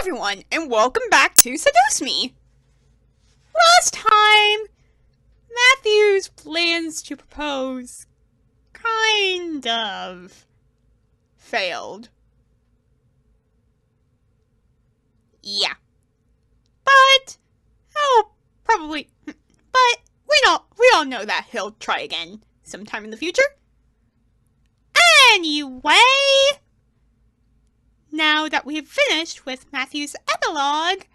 everyone, and welcome back to Seduce Me! Last time, Matthew's plans to propose kind of failed. Yeah. But we all know that he'll try again sometime in the future. Anyway, now that we've finished with Matthew's epilogue,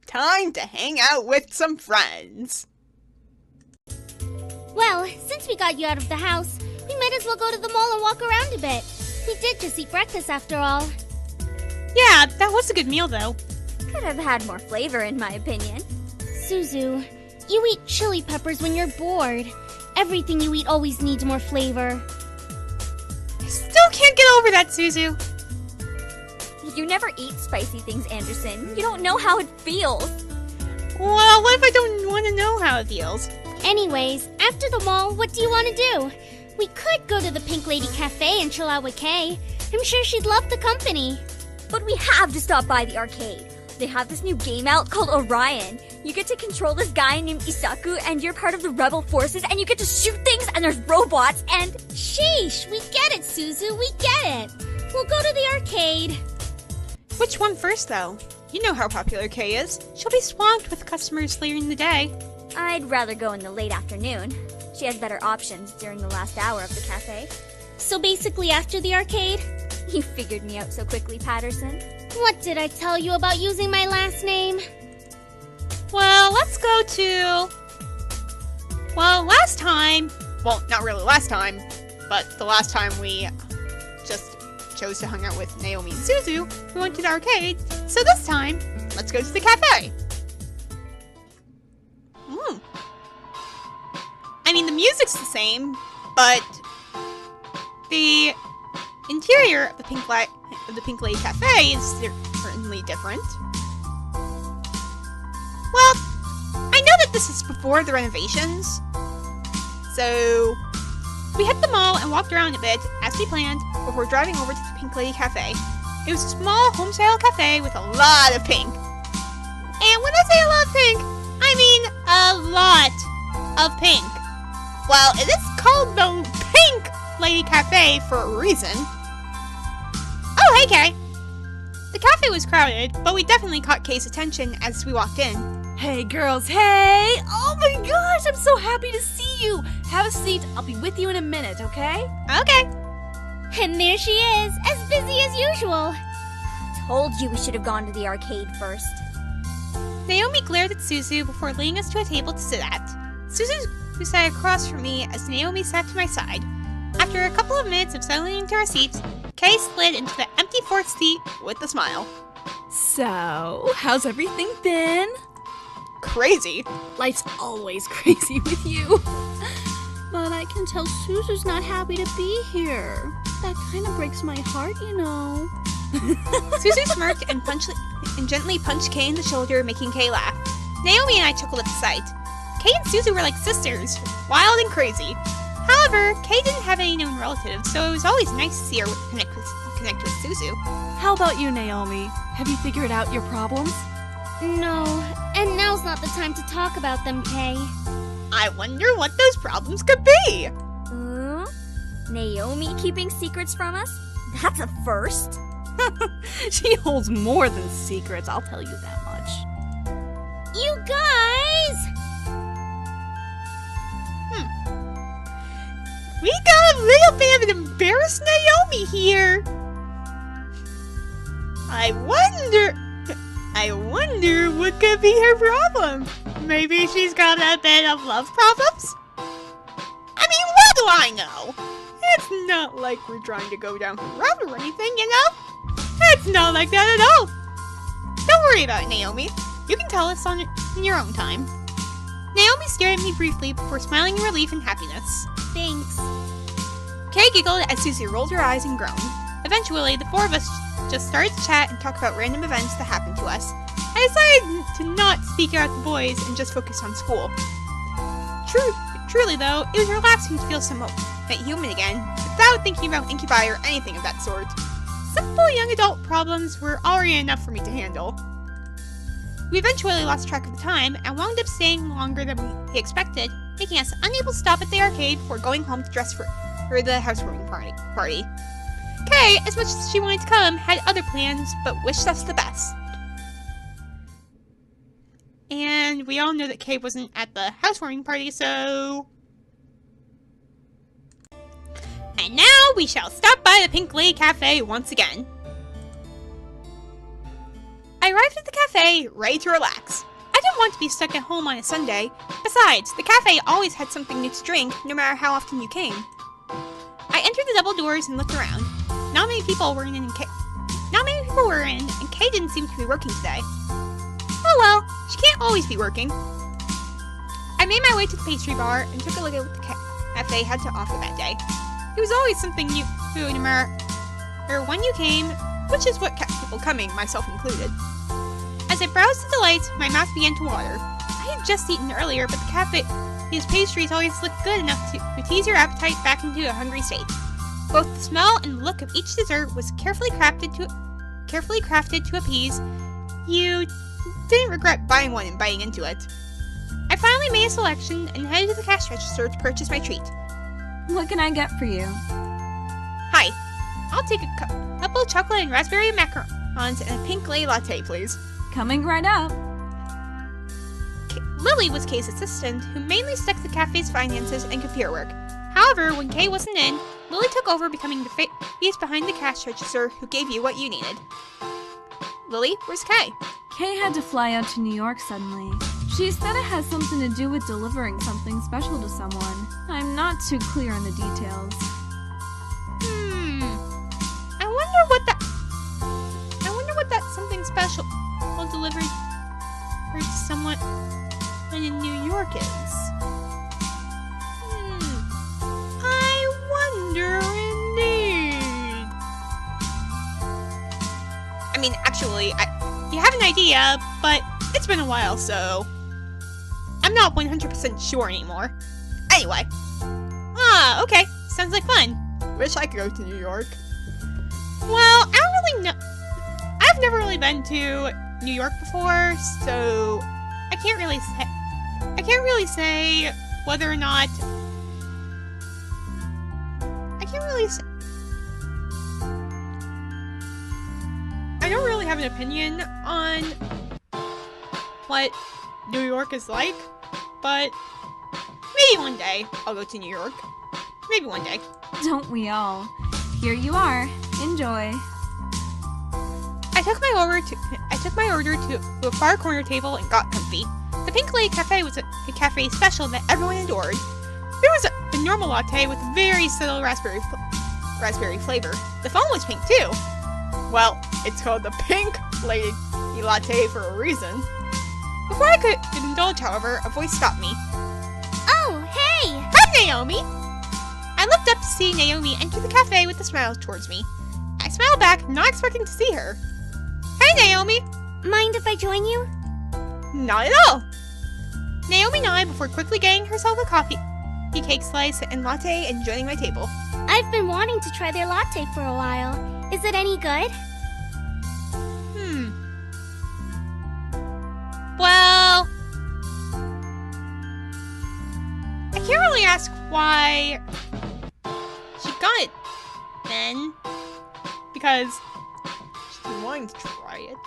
time to hang out with some friends. Well, since we got you out of the house, we might as well go to the mall and walk around a bit. We did just eat breakfast after all. Yeah, that was a good meal though. Could have had more flavor in my opinion. Suzu, you eat chili peppers when you're bored. Everything you eat always needs more flavor. I still can't get over that, Suzu. You never eat spicy things, Anderson. You don't know how it feels. Well, what if I don't want to know how it feels? Anyways, after the mall, what do you want to do? We could go to the Pink Lady Cafe and chill out with Kay. I'm sure she'd love the company. But we have to stop by the arcade. They have this new game out called Orion. You get to control this guy named Isaku, and you're part of the rebel forces, and you get to shoot things, and there's robots, and... Sheesh, we get it, Suzu, we get it. We'll go to the arcade. Which one first, though? You know how popular Kay is. She'll be swamped with customers later in the day. I'd rather go in the late afternoon. She has better options during the last hour of the cafe. So basically after the arcade? You figured me out so quickly, Patterson. What did I tell you about using my last name? Well, let's go to... Well, last time... Well, not really last time, but the last time we just chose to hang out with Naomi and Suzu, we went to the arcade. So this time, let's go to the cafe. I mean, the music's the same, but the interior of the Pink Lady Cafe is certainly different. Well, I know that this is before the renovations, so we hit the mall and walked around a bit, as we planned, before driving over to the Pink Lady Cafe. It was a small home-style cafe with a lot of pink. And when I say a lot of pink, I mean a lot of pink. Well, it is called the Pink Lady Cafe for a reason. Oh, hey, Kay. The cafe was crowded, but we definitely caught Kay's attention as we walked in. Hey, girls, hey! Oh my gosh, I'm so happy to see you! Have a seat, I'll be with you in a minute, okay? Okay. And there she is, as busy as usual. Told you we should have gone to the arcade first. Naomi glared at Suzu before leading us to a table to sit at. Suzu sat across from me as Naomi sat to my side. After a couple of minutes of settling into our seats, Kay slid into the empty fourth seat with a smile. So, how's everything been? Crazy. Life's always crazy with you. But I can tell Suzu's not happy to be here. That kind of breaks my heart, you know. Suzu smirked and gently punched Kay in the shoulder, making Kay laugh. Naomi and I chuckled at the sight. Kay and Suzu were like sisters, wild and crazy. However, Kay didn't have any known relatives, so it was always nice to see her connect with Suzu. How about you, Naomi? Have you figured out your problems? No, and now's not the time to talk about them, Kay. I wonder what those problems could be. Naomi keeping secrets from us? That's a first. She holds more than secrets, I'll tell you that much. You guys! We got a little bit of an embarrassed Naomi here. I wonder what could be her problem. Maybe she's got a bit of love problems? I mean, what do I know? It's not like we're trying to go down her road or anything, you know? It's not like that at all. Don't worry about it, Naomi. You can tell us in your own time. Naomi stared at me briefly before smiling in relief and happiness. Thanks. Kay giggled as Susie rolled her eyes and groaned. Eventually, the four of us just started to chat and talk about random events that happened to us. I decided to not speak out the boys and just focus on school. Truly though, it was relaxing to feel somewhat human again, without thinking about incubi or anything of that sort. So typical young adult problems were already enough for me to handle. We eventually lost track of the time and wound up staying longer than we expected, making us unable to stop at the arcade before going home to dress for the housewarming party. Kay, as much as she wanted to come, had other plans, but wished us the best. And we all know that Kay wasn't at the housewarming party, so... And now we shall stop by the Pink Lady Cafe once again. I arrived at the cafe, ready to relax. I didn't want to be stuck at home on a Sunday. Besides, the cafe always had something new to drink, no matter how often you came. I entered the double doors and looked around. Not many people were in, and Kay didn't seem to be working today. Oh well, she can't always be working. I made my way to the pastry bar and took a look at what the cafe had to offer that day. There was always something new no matter when you came, which is what kept people coming, myself included. As I browsed the delights, my mouth began to water. I had just eaten earlier, but the cafe's pastries always look good enough to tease your appetite back into a hungry state. Both the smell and look of each dessert was carefully crafted to appease. You didn't regret buying one and biting into it. I finally made a selection and headed to the cash register to purchase my treat. What can I get for you? Hi, I'll take a couple chocolate and raspberry macarons and a pink lady latte, please. Coming right up. Lily was Kay's assistant, who mainly stuck to the cafe's finances and computer work. However, when Kay wasn't in, Lily took over, becoming the face behind the cash register who gave you what you needed. Lily, where's Kay? Kay had to fly out to New York suddenly. She said it has something to do with delivering something special to someone. I'm not too clear on the details. I wonder what that something special will deliver to someone in New York is. I wonder indeed. I mean, actually, you have an idea, but it's been a while, so I'm not 100% sure anymore. Anyway. Okay. Sounds like fun. Wish I could go to New York. Well, I don't really know. I've never really been to New York before, so I can't really say whether or not. I can't really say. I don't really have an opinion on what New York is like, but maybe one day I'll go to New York. Maybe one day. Don't we all? Here you are. Enjoy. I took my order to a far corner table and got comfy. The Pink Lady Cafe was a cafe special that everyone adored. There was a normal latte with very subtle raspberry flavor. The foam was pink too. Well, it's called the Pink Lady Latte for a reason. Before I could indulge, however, a voice stopped me. Oh, hey! Hi, Naomi! I looked up to see Naomi enter the cafe with a smile towards me. I smiled back, not expecting to see her. Hey, Naomi! Mind if I join you? Not at all! Naomi nodded before quickly getting herself a coffee cake slice and latte and joining my table. I've been wanting to try their latte for a while. Is it any good? Well, I can't really ask why she got it then, because she's been wanting to try it.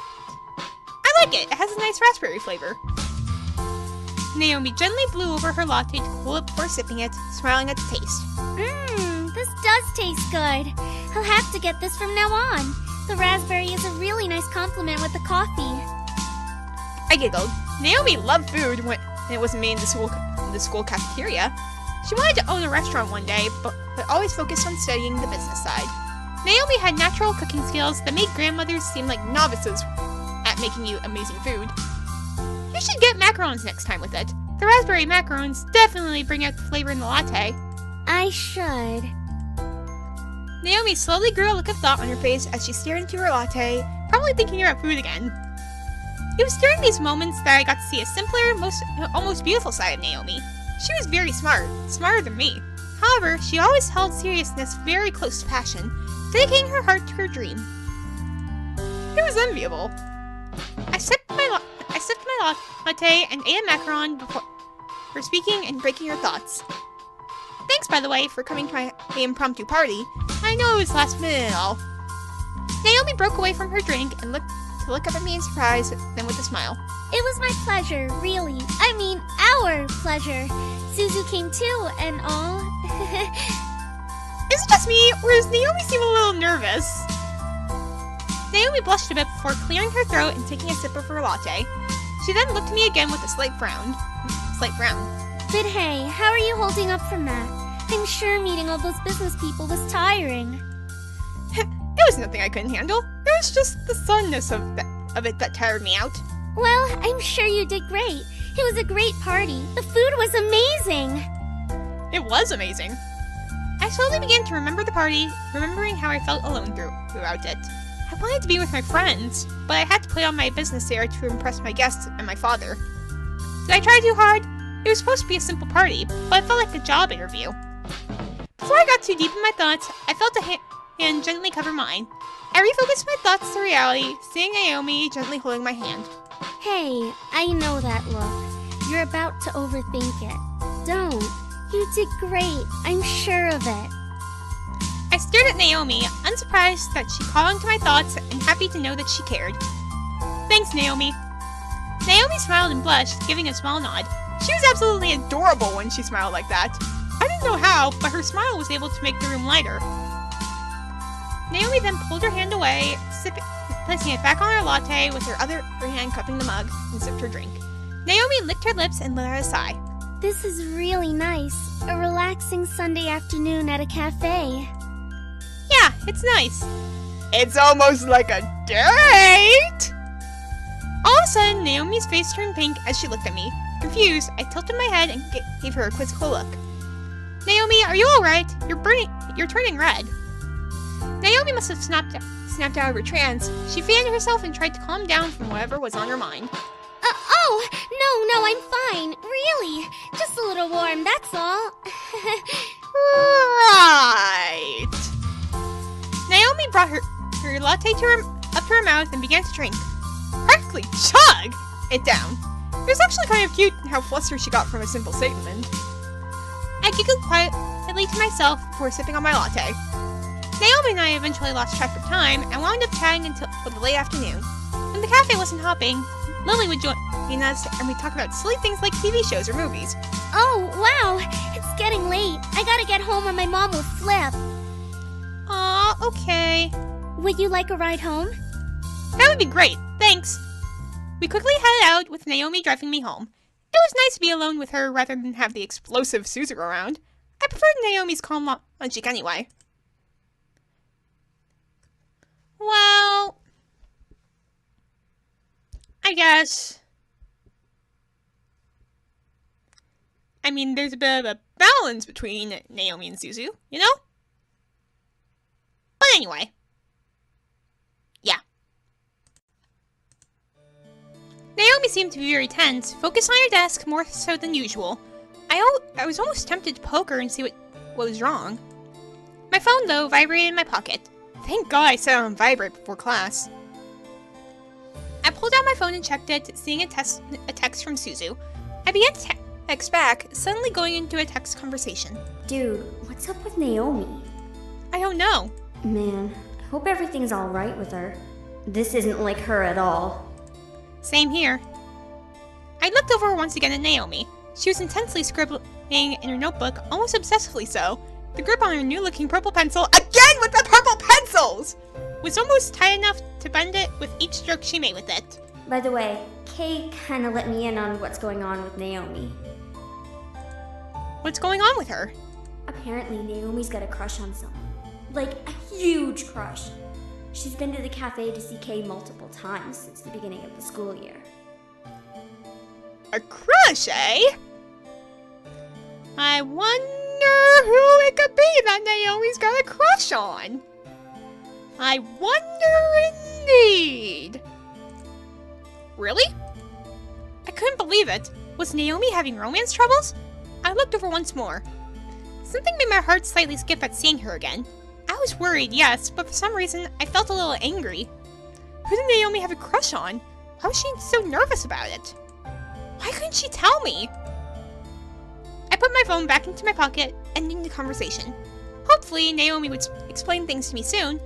I like it. It has a nice raspberry flavor. Naomi gently blew over her latte to cool it before sipping it, smiling at the taste. This does taste good. I'll have to get this from now on. The raspberry is a really nice compliment with the coffee. I giggled. Naomi loved food when it wasn't made in the school cafeteria. She wanted to own a restaurant one day, but always focused on studying the business side. Naomi had natural cooking skills that made grandmothers seem like novices at making you amazing food. You should get macarons next time with it. The raspberry macarons definitely bring out the flavor in the latte. I should. Naomi slowly grew a look of thought on her face as she stared into her latte, probably thinking about food again. It was during these moments that I got to see a simpler, almost beautiful side of Naomi. She was very smart, smarter than me. However, she always held seriousness very close to passion, dedicating her heart to her dream. is enviable. I sipped my latte and ate a macaron before speaking and breaking your thoughts. Thanks, by the way, for coming to my impromptu party. I know it was last minute and all. Naomi broke away from her drink and looked up at me in surprise, then with a smile. It was my pleasure, really. I mean, our pleasure. Suzu came too, and all. Is it just me, or does Naomi seem a little nervous? Naomi blushed a bit before clearing her throat and taking a sip of her latte. She then looked at me again with a slight frown. But hey, how are you holding up from that? I'm sure meeting all those business people was tiring. It was nothing I couldn't handle. It was just the sunness of it that tired me out. Well, I'm sure you did great. It was a great party. The food was amazing. It was amazing. I slowly began to remember the party, remembering how I felt alone throughout it. I wanted to be with my friends, but I had to play on my business there to impress my guests and my father. Did I try too hard? It was supposed to be a simple party, but it felt like a job interview. Before I got too deep in my thoughts, I felt a hand gently cover mine. I refocused my thoughts to reality, seeing Naomi gently holding my hand. Hey, I know that look. You're about to overthink it. Don't. You did great. I'm sure of it. I stared at Naomi, unsurprised that she caught on to my thoughts and happy to know that she cared. Thanks, Naomi. Naomi smiled and blushed, giving a small nod. She was absolutely adorable when she smiled like that. I didn't know how, but her smile was able to make the room lighter. Naomi then pulled her hand away, placing it back on her latte with her other hand cupping the mug, and sipped her drink. Naomi licked her lips and let out a sigh. This is really nice. A relaxing Sunday afternoon at a cafe. Yeah, it's nice. It's almost like a date! All of a sudden, Naomi's face turned pink as she looked at me. Confused, I tilted my head and gave her a quizzical look. Naomi, are you alright? You're turning red. Naomi must have snapped out of her trance. She fanned herself and tried to calm down from whatever was on her mind. No, I'm fine. Really. Just a little warm, that's all. Right. Naomi brought her latte up to her mouth and began to drink. Practically chug it down. It was actually kind of cute how flustered she got from a simple statement. I giggled quietly to myself before sipping on my latte. Naomi and I eventually lost track of time and wound up chatting until the late afternoon. When the cafe wasn't hopping, Lily would join us and we'd talk about silly things like TV shows or movies. Oh, wow. It's getting late. I gotta get home or my mom will flip. Aw, okay. Would you like a ride home? That would be great, thanks. We quickly headed out with Naomi driving me home. It was nice to be alone with her rather than have the explosive Suzu around. I preferred Naomi's calm logic anyway. Well, I guess. I mean, there's a bit of a balance between Naomi and Suzu, you know? But anyway. Yeah. Naomi seemed to be very tense, focused on her desk more so than usual. I was almost tempted to poke her and see what was wrong. My phone, though, vibrated in my pocket. Thank God I set it on vibrate before class. I pulled out my phone and checked it, seeing a text from Suzu. I began to text back, suddenly going into a text conversation. Dude, what's up with Naomi? I don't know. Man, I hope everything's alright with her. This isn't like her at all. Same here. I looked over once again at Naomi. She was intensely scribbling in her notebook, almost obsessively so. The grip on her new-looking purple pencil, again with the purple pencils, was almost tight enough to bend it with each stroke she made with it. By the way, Kay kinda let me in on what's going on with Naomi. What's going on with her? Apparently, Naomi's got a crush on someone. Like, a huge crush. She's been to the cafe to see Kay multiple times since the beginning of the school year. A crush, eh? I wonder who it could be that Naomi's got a crush on. I wonder indeed. Really? I couldn't believe it. Was Naomi having romance troubles? I looked over once more. Something made my heart slightly skip at seeing her again. I was worried, yes, but for some reason I felt a little angry. Who did Naomi have a crush on? Why was she so nervous about it? Why couldn't she tell me? I put my phone back into my pocket, ending the conversation. Hopefully, Naomi would explain things to me soon.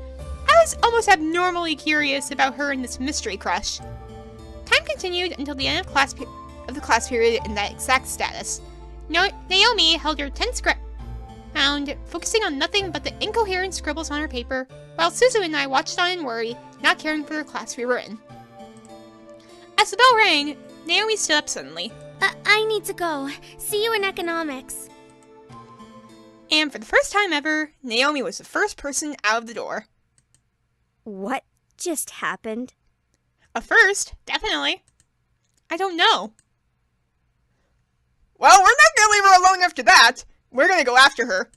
I was almost abnormally curious about her and this mystery crush. Time continued until the end of the class period in that exact status. Naomi held her tense ground, focusing on nothing but the incoherent scribbles on her paper, while Suzu and I watched on in worry, not caring for the class we were in. As the bell rang, Naomi stood up suddenly. I need to go. See you in economics. And for the first time ever, Naomi was the first person out of the door. What just happened? A first, definitely. I don't know. Well, we're not gonna leave her alone after that. We're gonna go after her.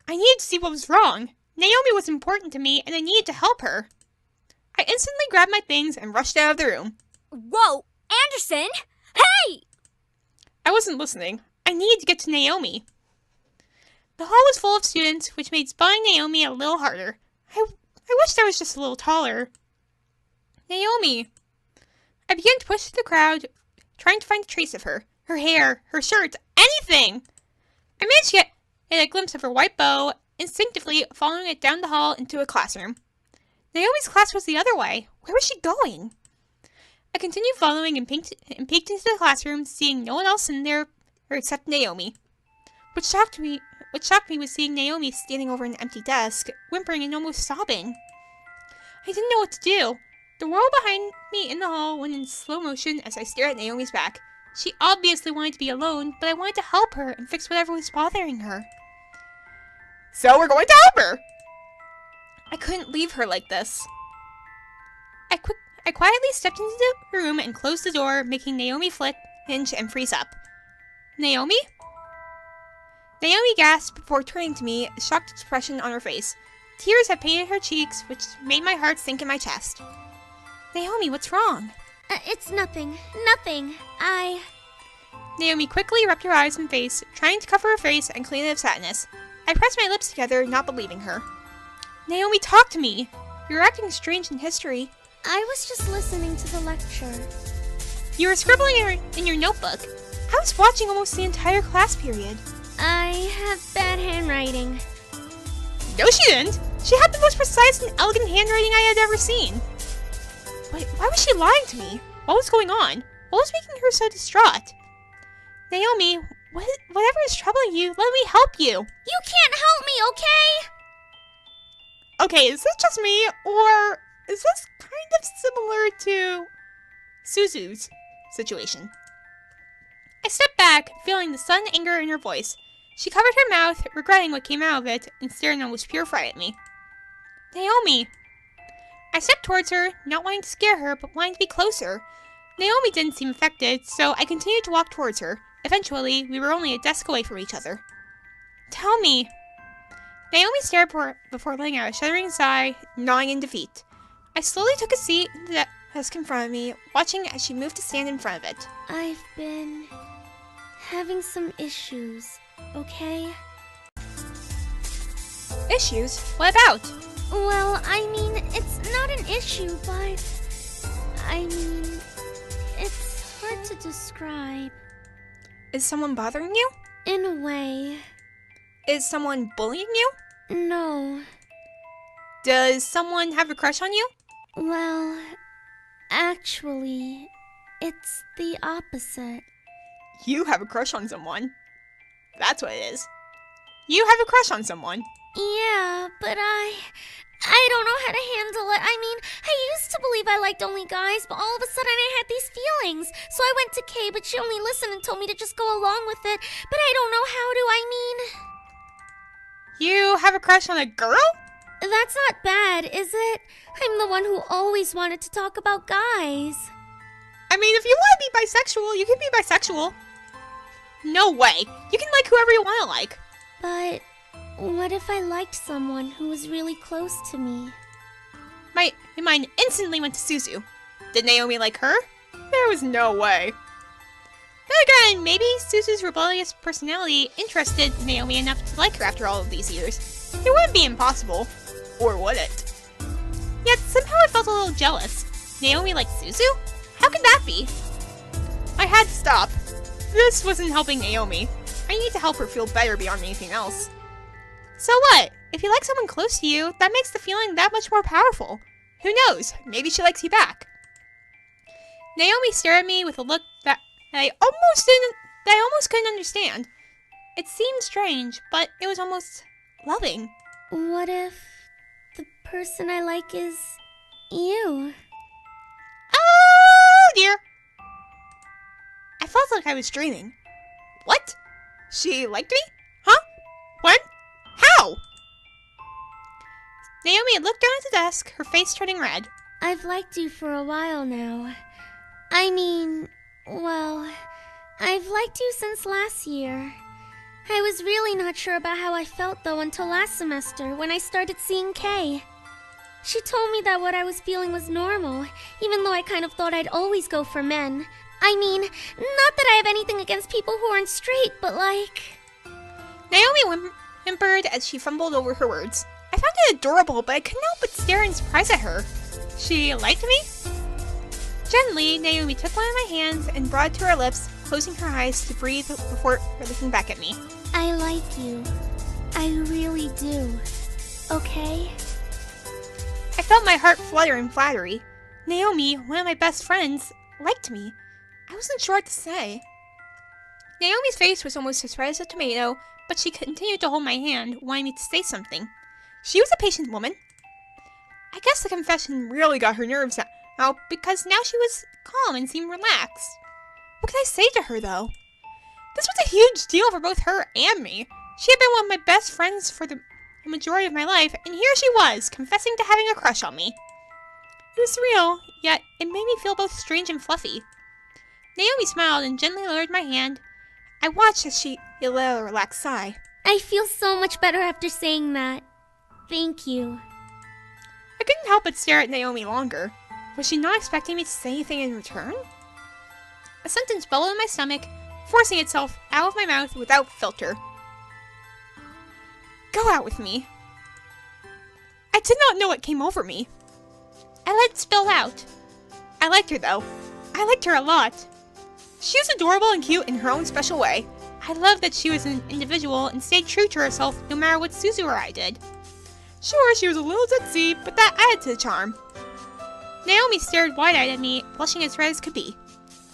I needed to see what was wrong. Naomi was important to me, and I needed to help her. I instantly grabbed my things and rushed out of the room. Whoa, Anderson! Hey! I wasn't listening. I needed to get to Naomi. The hall was full of students, which made spotting Naomi a little harder. I wished I was just a little taller. Naomi! I began to push through the crowd, trying to find a trace of her. Her hair, her shirt, anything! I managed to get a glimpse of her white bow, instinctively following it down the hall into a classroom. Naomi's class was the other way. Where was she going? I continued following and peeked into the classroom, seeing no one else in there except Naomi. What shocked me was seeing Naomi standing over an empty desk, whimpering and almost sobbing. I didn't know what to do. The world behind me in the hall went in slow motion as I stared at Naomi's back. She obviously wanted to be alone, but I wanted to help her and fix whatever was bothering her. So we're going to help her! I couldn't leave her like this. I quietly stepped into the room and closed the door, making Naomi hinge and freeze up. Naomi? Naomi gasped before turning to me, a shocked expression on her face. Tears had painted her cheeks, which made my heart sink in my chest. Naomi, what's wrong? It's nothing. Nothing. Naomi quickly rubbed her eyes and face, trying to cover her face and clean it of sadness. I pressed my lips together, not believing her. Naomi, talk to me! You're acting strange in history. I was just listening to the lecture. You were scribbling in your notebook. I was watching almost the entire class period. I have bad handwriting. No, she didn't! She had the most precise and elegant handwriting I had ever seen. Why was she lying to me? What was going on? What was making her so distraught? Naomi, whatever is troubling you, let me help you. You can't help me, okay? Okay, is this just me, or is this kind of similar to Suzu's situation? I stepped back, feeling the sudden anger in her voice. She covered her mouth, regretting what came out of it, and stared in almost pure fright at me. Naomi! I stepped towards her, not wanting to scare her, but wanting to be closer. Naomi didn't seem affected, so I continued to walk towards her. Eventually, we were only a desk away from each other. Tell me. Naomi stared before letting out a shuddering sigh, gnawing in defeat. I slowly took a seat in the desk in front of me, watching as she moved to stand in front of it. I've been having some issues, okay? Issues? What about? Well, I mean, it's not an issue, but I mean, it's hard to describe. Is someone bothering you? In a way. Is someone bullying you? No. Does someone have a crush on you? Well, actually, it's the opposite. You have a crush on someone. That's what it is. You have a crush on someone. Yeah, but I don't know how to handle it. I mean, I used to believe I liked only guys, but all of a sudden I had these feelings. So I went to Kay, but she only listened and told me to just go along with it. But I don't know how to, You have a crush on a girl? That's not bad, is it? I'm the one who always wanted to talk about guys. I mean, if you want to be bisexual, you can be bisexual. No way. You can like whoever you want to like. But what if I liked someone who was really close to me? My mind instantly went to Suzu. Did Naomi like her? There was no way. Then again, maybe Suzu's rebellious personality interested Naomi enough to like her after all of these years. It wouldn't be impossible. Or would it? Yet somehow I felt a little jealous. Naomi liked Suzu? How could that be? I had to stop. This wasn't helping Naomi. I need to help her feel better beyond anything else. So what? If you like someone close to you, that makes the feeling that much more powerful. Who knows? Maybe she likes you back. Naomi stared at me with a look that I almost couldn't understand. It seemed strange, but it was almost loving. What if the person I like is you? Oh dear! I felt like I was dreaming. What? She liked me? Huh? When? How? Naomi looked down at the desk, her face turning red. I've liked you for a while now. I mean, well, I've liked you since last year. I was really not sure about how I felt though until last semester when I started seeing Kay. She told me that what I was feeling was normal, even though I kind of thought I'd always go for men. I mean, not that I have anything against people who aren't straight, but like... Naomi whimpered as she fumbled over her words. I found it adorable, but I couldn't help but stare in surprise at her. She liked me? Gently, Naomi took one of my hands and brought it to her lips, closing her eyes to breathe before looking back at me. I like you. I really do. Okay? I felt my heart flutter in flattery. Naomi, one of my best friends, liked me. I wasn't sure what to say. Naomi's face was almost as red as a tomato, but she continued to hold my hand, wanting me to say something. She was a patient woman. I guess the confession really got her nerves out because now she was calm and seemed relaxed. What could I say to her, though? This was a huge deal for both her and me. She had been one of my best friends for the majority of my life, and here she was, confessing to having a crush on me. It was surreal, yet it made me feel both strange and fluffy. Naomi smiled and gently lowered my hand. I watched as she let out a relaxed sigh. I feel so much better after saying that. Thank you. I couldn't help but stare at Naomi longer. Was she not expecting me to say anything in return? A sentence bubbled in my stomach, forcing itself out of my mouth without filter. Go out with me. I did not know what came over me. I let it spill out. I liked her, though. I liked her a lot. She was adorable and cute in her own special way. I loved that she was an individual and stayed true to herself no matter what Suzu or I did. Sure, she was a little ditzy, but that added to the charm. Naomi stared wide-eyed at me, blushing as red as could be.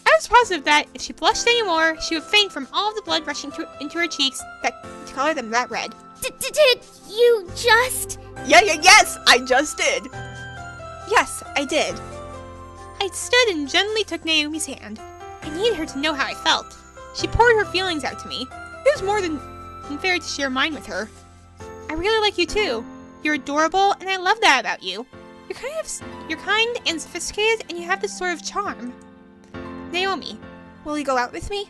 I was positive that if she blushed anymore, she would faint from all of the blood rushing into her cheeks that to color them that red. Did you just... Yes, I just did. Yes, I did. I stood and gently took Naomi's hand. I needed her to know how I felt. She poured her feelings out to me. It was more than fair to share mine with her. I really like you too. You're adorable, and I love that about you. You're kind and sophisticated, and you have this sort of charm. Naomi, will you go out with me?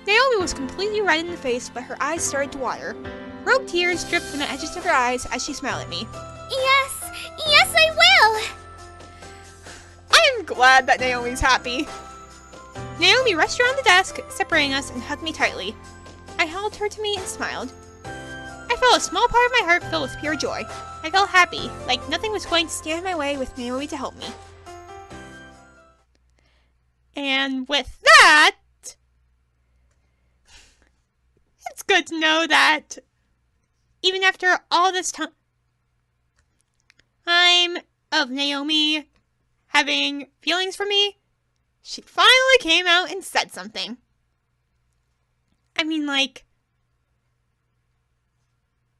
Naomi was completely red in the face, but her eyes started to water. Rogue tears dripped from the edges of her eyes as she smiled at me. Yes, I will! I am glad that Naomi's happy. Naomi rushed around the desk, separating us, and hugged me tightly. I held her to me and smiled. I felt a small part of my heart filled with pure joy. I felt happy, like nothing was going to stand in my way with Naomi to help me. And with that, it's good to know that even after all this time of Naomi having feelings for me, she finally came out and said something. I mean, like,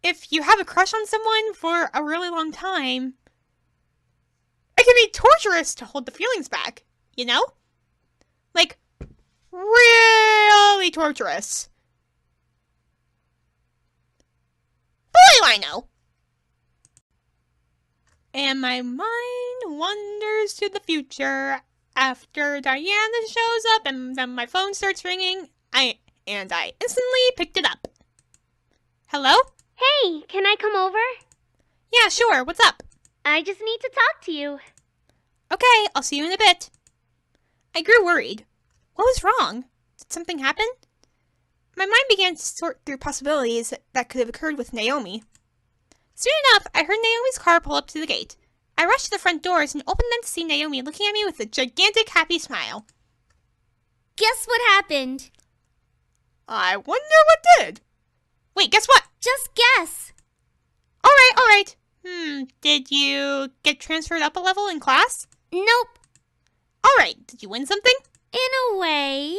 if you have a crush on someone for a really long time, it can be torturous to hold the feelings back, you know? Like, really torturous. But what do I know? And my mind wanders to the future after Diana shows up and then my phone starts ringing. I instantly picked it up. Hello? Hey, can I come over? Yeah, sure. What's up? I just need to talk to you. Okay, I'll see you in a bit. I grew worried. What was wrong? Did something happen? My mind began to sort through possibilities that could have occurred with Naomi. Soon enough, I heard Naomi's car pull up to the gate. I rushed to the front doors and opened them to see Naomi looking at me with a gigantic happy smile. Guess what happened? I wonder what did. Wait, guess what? Just guess. Alright. Did you get transferred up a level in class? Nope. Alright, did you win something? In a way.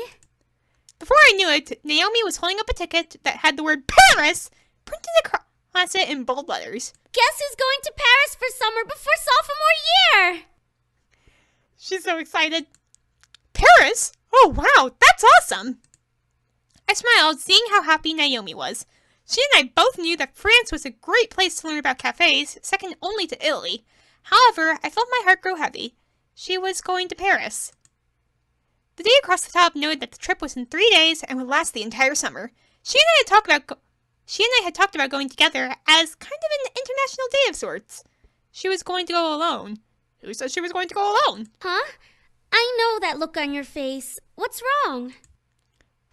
Before I knew it, Naomi was holding up a ticket that had the word Paris printed across it in bold letters. Guess who's going to Paris for summer before sophomore year? She's so excited. Paris? Oh wow, that's awesome! I smiled, seeing how happy Naomi was. She and I both knew that France was a great place to learn about cafes, second only to Italy. However, I felt my heart grow heavy. She was going to Paris. The day across the top noted that the trip was in 3 days and would last the entire summer. She and I had talked about going together as kind of an international day of sorts. She was going to go alone. Who said she was going to go alone? Huh? I know that look on your face. What's wrong?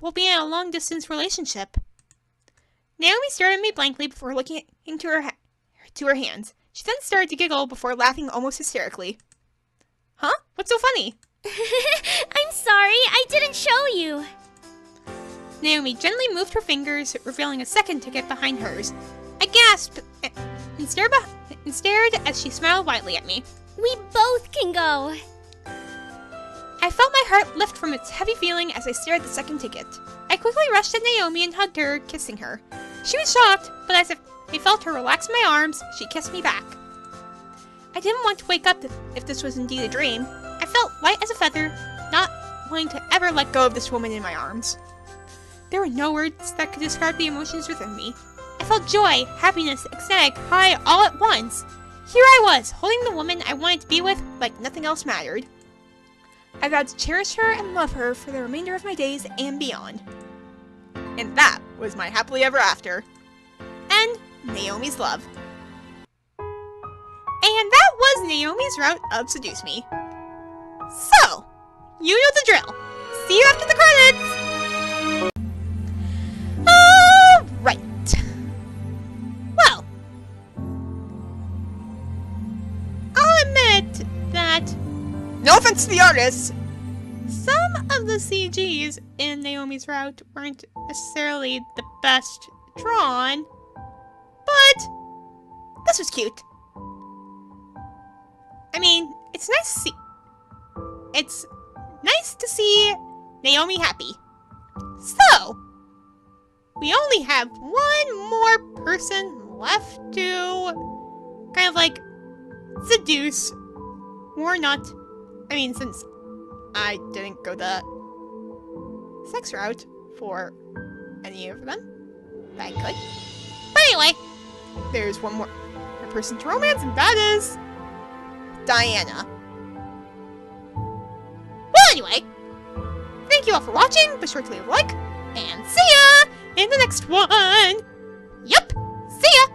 We'll be in a long-distance relationship. Naomi stared at me blankly before looking into her hands. She then started to giggle before laughing almost hysterically. Huh? What's so funny? I'm sorry, I didn't show you. Naomi gently moved her fingers, revealing a second ticket behind hers. I gasped and stared as she smiled widely at me. We both can go. I felt my heart lift from its heavy feeling as I stared at the second ticket. I quickly rushed at Naomi and hugged her, kissing her. She was shocked, but as I felt her relax my arms, she kissed me back. I didn't want to wake up if this was indeed a dream. I felt light as a feather, not wanting to ever let go of this woman in my arms. There were no words that could describe the emotions within me. I felt joy, happiness, ecstatic, high all at once. Here I was, holding the woman I wanted to be with like nothing else mattered. I vowed to cherish her and love her for the remainder of my days and beyond. And that was my happily ever after. And Naomi's love. And that was Naomi's route of Seduce Me. So, you know the drill. See you after the credits! Alright. Well, I'll admit that, no offense to the artists, some of the CGs in Naomi's route weren't necessarily the best drawn, but this was cute. I mean, it's nice to see Naomi happy. So, we only have one more person left to kind of like seduce or not. I mean, since I didn't go the sex route for any of them, but I could. But anyway, there's one more person to romance, and that is Diana. Well, anyway, thank you all for watching. Be sure to leave a like, and see ya in the next one. Yup, see ya.